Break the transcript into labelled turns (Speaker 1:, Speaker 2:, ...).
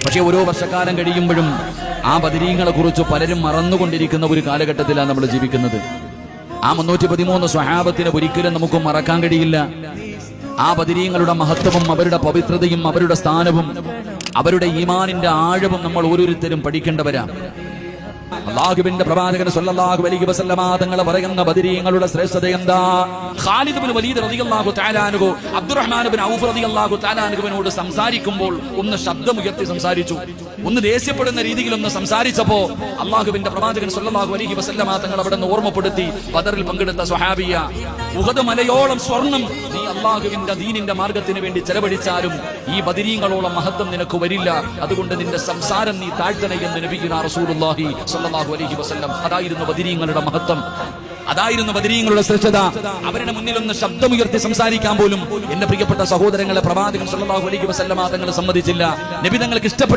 Speaker 1: പക്ഷെ ഓരോ വർഷക്കാലം കഴിയുമ്പോഴും ആ ബദരീങ്ങളെ കുറിച്ച് പലരും മറന്നുകൊണ്ടിരിക്കുന്ന ഒരു കാലഘട്ടത്തിലാണ് നമ്മൾ ജീവിക്കുന്നത്. ആ 313 സ്വഹാബത്തിനെ ഒരിക്കലും നമുക്ക് മറക്കാൻ കഴിയില്ല. ആ ബദരീങ്ങളുടെ മഹത്വവും അവരുടെ പവിത്രതയും അവരുടെ സ്ഥാനവും അവരുടെ ഈമാനിന്റെ ആഴവും നമ്മൾ ഓരോരുത്തരും പഠിക്കേണ്ടവരാണ്. അല്ലാഹുവിന്റെ പ്രവാചകൻ സ്വല്ലല്ലാഹു അലൈഹി വസല്ലമ തങ്ങൾ പറയുന്ന ബദരീങ്ങളുടെ ശ്രേഷ്ഠത എന്താ? ഖാലിദ് ഇബ്നു വലീദ് റളിയല്ലാഹു തആല അൻഹു അബ്ദുറഹ്മാൻ ഇബ്നു ഔഫ് റളിയല്ലാഹു തആല അൻഹുവിനോട് സംസാരിക്കുമ്പോൾ ഒന്ന് ശബ്ദമുയർത്തി സംസാരിച്ചു, ഒന്ന് ദേഷ്യപ്പെടുന്ന രീതിയിൽ ഒന്ന് സംസാരിച്ചപ്പോ അല്ലാഹുവിന്റെ പ്രവാചകൻ സ്വല്ലല്ലാഹു അലൈഹി വസല്ലമ തങ്ങൾ അവിടെ നിന്ന് ഓർമ്മപ്പെടുത്തി, ബദറിൽ പങ്കെടുത്ത സ്വഹാബിയ, ഉഹദ് മലയോളം സ്വർണം നീ അല്ലാഹുവിന്റെ ദീനിന്റെ മാർഗത്തിന് വേണ്ടി ചെലവഴിച്ചാലും ഈ ബദരീങ്ങളോളം മഹത്വം നിനക്ക് വരില്ല. അതുകൊണ്ട് നിന്റെ സംസാരം നീ താഴ്ത്തണേ എന്ന് നബിയുനാ റസൂലുള്ളാഹി സ്വല്ലല്ലാഹു അലൈഹി വസല്ലം. അതായിരുന്നു ബദരീങ്ങളുടെ മഹത്വം, അതായിരുന്നു ബദരീങ്ങളുടെ ശ്രേഷ്ഠത. അവരുടെ മുന്നിൽ ഒന്ന് ശബ്ദമുയർത്തി സംസാരിക്കാൻ പോലും എന്റെ പ്രിയപ്പെട്ട സഹോദരങ്ങളെ പ്രവാചകൻ സ്വല്ലല്ലാഹു അലൈഹി വസല്ലമ തങ്ങൾ സമ്മതിച്ചില്ല. നബി തങ്ങൾക്ക് ഇഷ്ടപ്പെട്ട